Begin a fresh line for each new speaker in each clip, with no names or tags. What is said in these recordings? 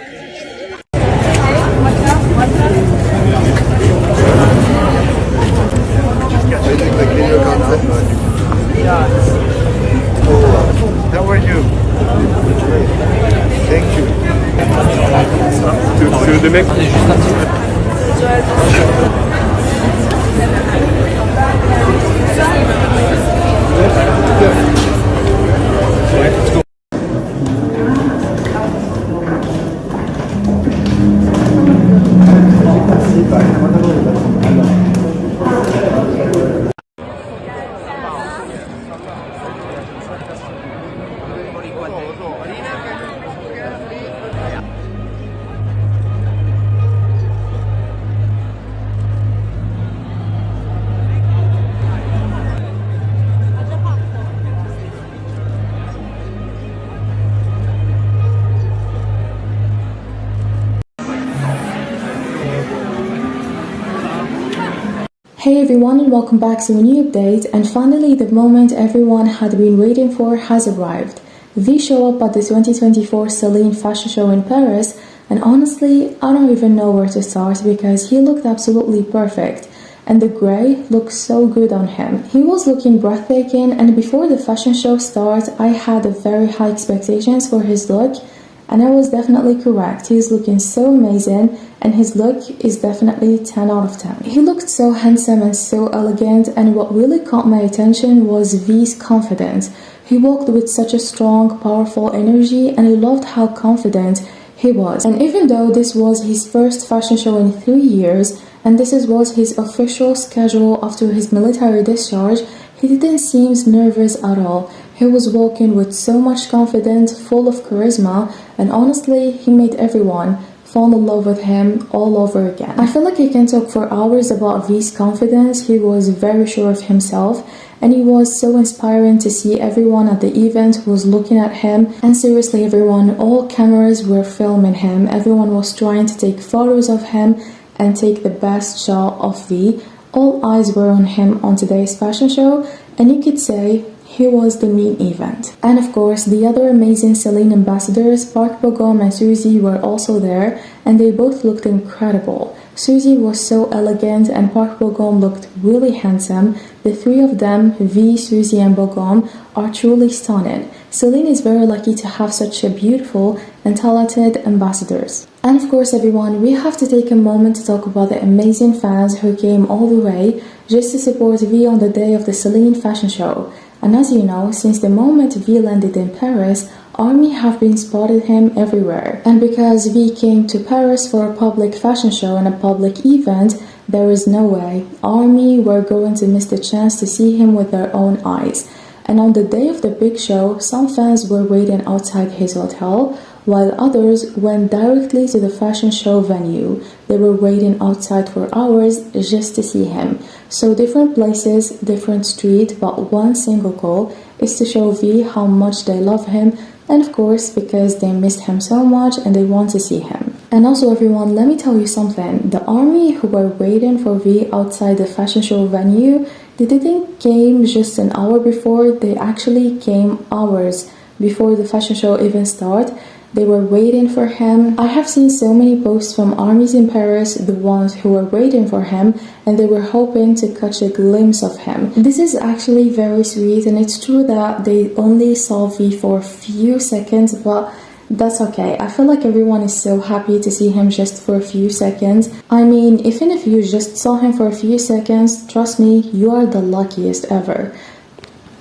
How are you? Thank you. Tu veux des mecs?
Hey everyone, and welcome back to a new update. And finally, the moment everyone had been waiting for has arrived. V showed up at the 2024 Celine fashion show in Paris, and honestly, I don't even know where to start because he looked absolutely perfect. And the grey looked so good on him. He was looking breathtaking, and before the fashion show started, I had very high expectations for his look, and I was definitely correct. He's looking so amazing, and his look is definitely 10 out of 10. He looked so handsome and so elegant, and what really caught my attention was V's confidence. He walked with such a strong, powerful energy, and I loved how confident he was. And even though this was his first fashion show in 3 years, and this was his official schedule after his military discharge, he didn't seem nervous at all. He was walking with so much confidence, full of charisma, and honestly, he made everyone fall in love with him all over again. I feel like I can talk for hours about V's confidence. He was very sure of himself, and he was so inspiring to see. Everyone at the event was looking at him, and seriously everyone, all cameras were filming him. Everyone was trying to take photos of him and take the best shot of V. All eyes were on him on today's fashion show, and you could say he was the main event. And of course, the other amazing Celine ambassadors, Park Bo-gum and Suzy, were also there, and they both looked incredible. Suzy was so elegant, and Park Bo-gum looked really handsome. The three of them, V, Suzy, and Bo-gum, are truly stunning. Celine is very lucky to have such a beautiful and talented ambassadors. And of course, everyone, we have to take a moment to talk about the amazing fans who came all the way just to support V on the day of the Celine fashion show. And as you know, since the moment V landed in Paris, ARMY have been spotted him everywhere. And because V came to Paris for a public fashion show and a public event, there is no way ARMY were going to miss the chance to see him with their own eyes. And on the day of the big show, some fans were waiting outside his hotel, while others went directly to the fashion show venue. They were waiting outside for hours just to see him. So different places, different street, but one single goal is to show V how much they love him, and of course because they missed him so much and they want to see him. And also everyone, let me tell you something. The ARMY who were waiting for V outside the fashion show venue, they didn't came just an hour before, they actually came hours before the fashion show even started. They were waiting for him. I have seen so many posts from ARMYs in Paris, the ones who were waiting for him, and they were hoping to catch a glimpse of him. This is actually very sweet, and it's true that they only saw V for a few seconds, but that's okay. I feel like everyone is so happy to see him just for a few seconds. I mean, even if you just saw him for a few seconds, trust me, you are the luckiest ever.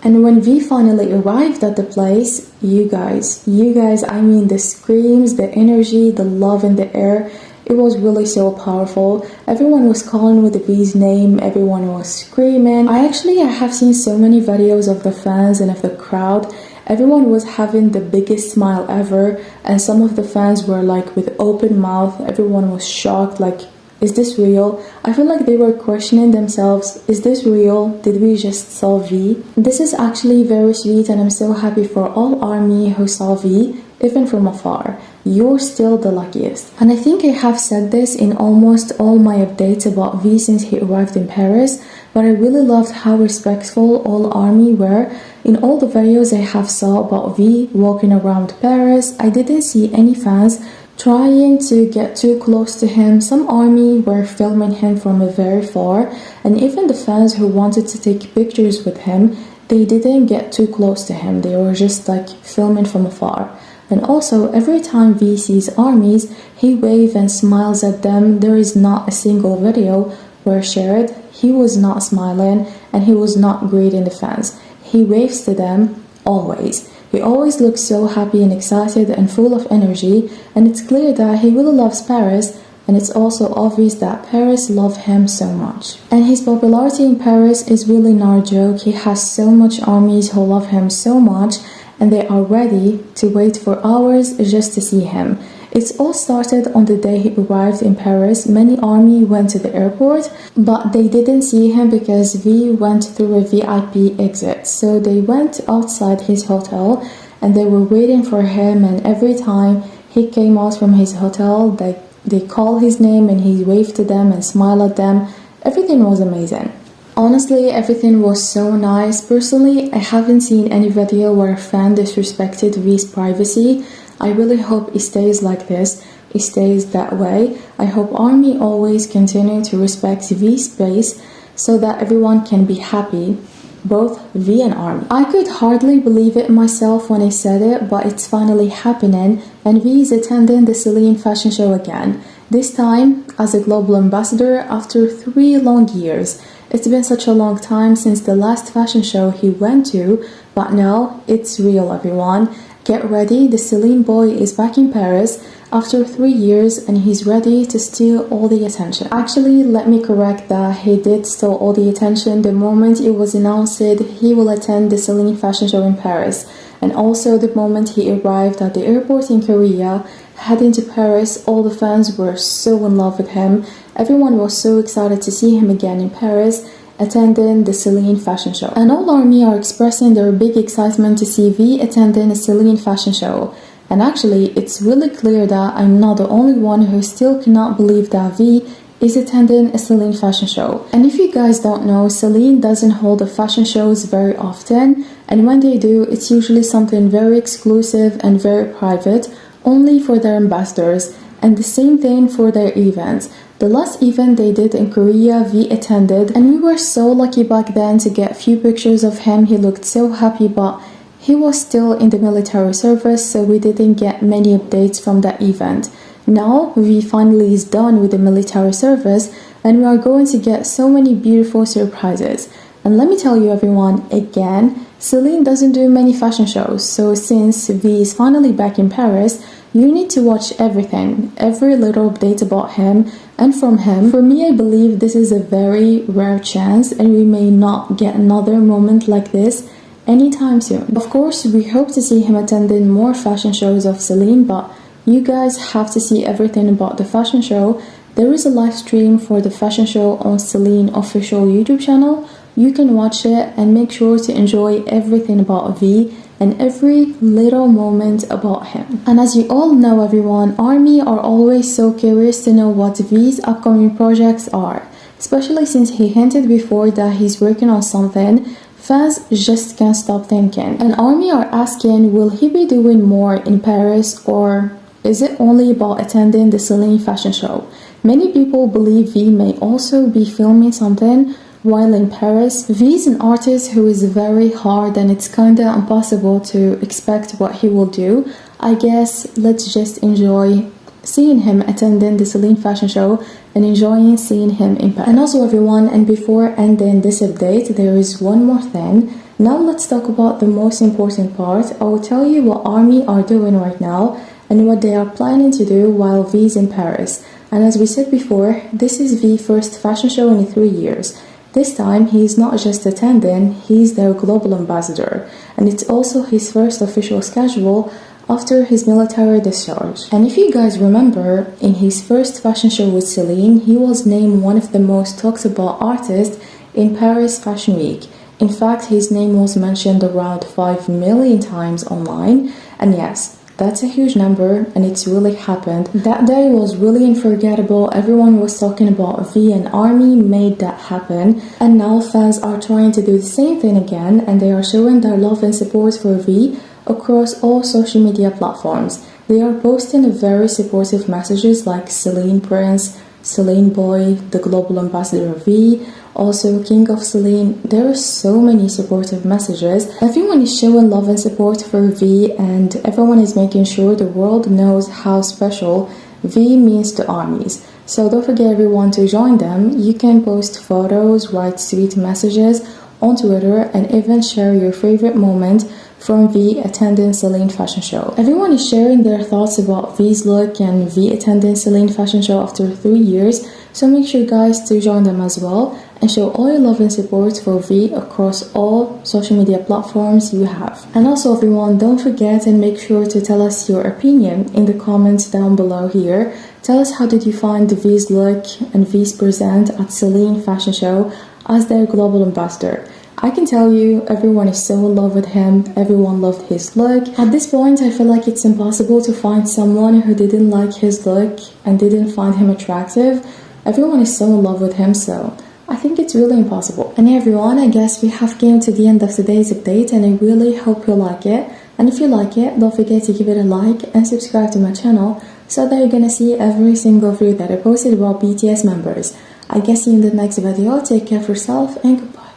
And when V finally arrived at the place, you guys, I mean the screams, the energy, the love in the air, it was really so powerful. Everyone was calling with V's name, everyone was screaming. I have seen so many videos of the fans and of the crowd. Everyone was having the biggest smile ever, and some of the fans were like with open mouth. Everyone was shocked, like, is this real? I feel like they were questioning themselves. Is this real? Did we just saw V? This is actually very sweet, and I'm so happy for all ARMY who saw V, even from afar. You're still the luckiest. And I think I have said this in almost all my updates about V since he arrived in Paris, but I really loved how respectful all ARMY were. In all the videos I have saw about V walking around Paris, I didn't see any fans trying to get too close to him. Some army were filming him from very far, and even the fans who wanted to take pictures with him, they didn't get too close to him. They were just like filming from afar. And also, every time V sees armies, he waves and smiles at them. There is not a single video where shared he was not smiling and he was not greeting the fans. He waves to them always. He always looks so happy and excited and full of energy, and it's clear that he really loves Paris, and it's also obvious that Paris loves him so much. And his popularity in Paris is really not a joke. He has so much armies who love him so much, and they are ready to wait for hours just to see him. It's all started on the day he arrived in Paris. Many army went to the airport, but they didn't see him because V went through a VIP exit. So they went outside his hotel and they were waiting for him, and every time he came out from his hotel, they called his name and he waved to them and smiled at them. Everything was amazing. Honestly, everything was so nice. Personally, I haven't seen any video where a fan disrespected V's privacy. I really hope it stays like this, it stays that way. I hope army always continue to respect V's space so that everyone can be happy, both V and army. I could hardly believe it myself when I said it, but it's finally happening, and V is attending the Celine fashion show again. This time as a global ambassador after 3 long years. It's been such a long time since the last fashion show he went to, but now it's real, everyone. Get ready, the Celine boy is back in Paris after 3 years and he's ready to steal all the attention. Actually, let me correct that, he did steal all the attention the moment it was announced he will attend the Celine fashion show in Paris. And also the moment he arrived at the airport in Korea, heading to Paris, all the fans were so in love with him. Everyone was so excited to see him again in Paris, attending the Celine fashion show. And all army are expressing their big excitement to see V attending a Celine fashion show. And actually, it's really clear that I'm not the only one who still cannot believe that V is attending a Celine fashion show. And if you guys don't know, Celine doesn't hold the fashion shows very often, and when they do, it's usually something very exclusive and very private, only for their ambassadors, and the same thing for their events. The last event they did in Korea, V attended, and we were so lucky back then to get a few pictures of him. He looked so happy, but he was still in the military service, so we didn't get many updates from that event. Now, V finally is done with the military service, and we are going to get so many beautiful surprises. And let me tell you everyone, again, Celine doesn't do many fashion shows, so since V is finally back in Paris, you need to watch everything, every little update about him and from him. For me, I believe this is a very rare chance and we may not get another moment like this anytime soon. Of course, we hope to see him attending more fashion shows of Celine, but you guys have to see everything about the fashion show. There is a live stream for the fashion show on Celine official YouTube channel. You can watch it and make sure to enjoy everything about V and every little moment about him. And as you all know everyone, army are always so curious to know what V's upcoming projects are, especially since he hinted before that he's working on something. Fans just can't stop thinking. And army are asking, will he be doing more in Paris, or is it only about attending the Celine fashion show? Many people believe V may also be filming something while in Paris. V is an artist who is very hard and it's kinda impossible to expect what he will do. I guess let's just enjoy seeing him attending the Celine fashion show and enjoying seeing him in Paris. And also everyone, and before ending this update, there is one more thing. Now let's talk about the most important part. I will tell you what army are doing right now and what they are planning to do while V is in Paris. And as we said before, this is V's first fashion show in 3 years. This time, he is not just attending, he is their global ambassador, and it's also his first official schedule after his military discharge. And if you guys remember, in his first fashion show with Celine, he was named one of the most talked about artists in Paris Fashion Week. In fact, his name was mentioned around 5 million times online, and yes, that's a huge number, and it's really happened. That day was really unforgettable. Everyone was talking about V, and army made that happen. And now fans are trying to do the same thing again, and they are showing their love and support for V across all social media platforms. They are posting very supportive messages like Celine Prince, Celine Boy, the global ambassador of V, also King of Celine. There are so many supportive messages. Everyone is showing love and support for V, and everyone is making sure the world knows how special V means to armies. So don't forget everyone to join them. You can post photos, write sweet messages on Twitter, and even share your favorite moment from V attending Celine fashion show. Everyone is sharing their thoughts about V's look and V attending Celine fashion show after 3 years, so make sure guys to join them as well and show all your love and support for V across all social media platforms you have. And also everyone, don't forget and make sure to tell us your opinion in the comments down below here. Tell us how did you find V's look and V's present at Celine fashion show as their global ambassador. I can tell you, everyone is so in love with him, everyone loved his look. At this point, I feel like it's impossible to find someone who didn't like his look and didn't find him attractive. Everyone is so in love with him, so I think it's really impossible. And everyone, I guess we have came to the end of today's update, and I really hope you like it. And if you like it, don't forget to give it a like and subscribe to my channel so that you're gonna see every single video that I posted about BTS members. I guess see you in the next video. Take care of yourself and goodbye.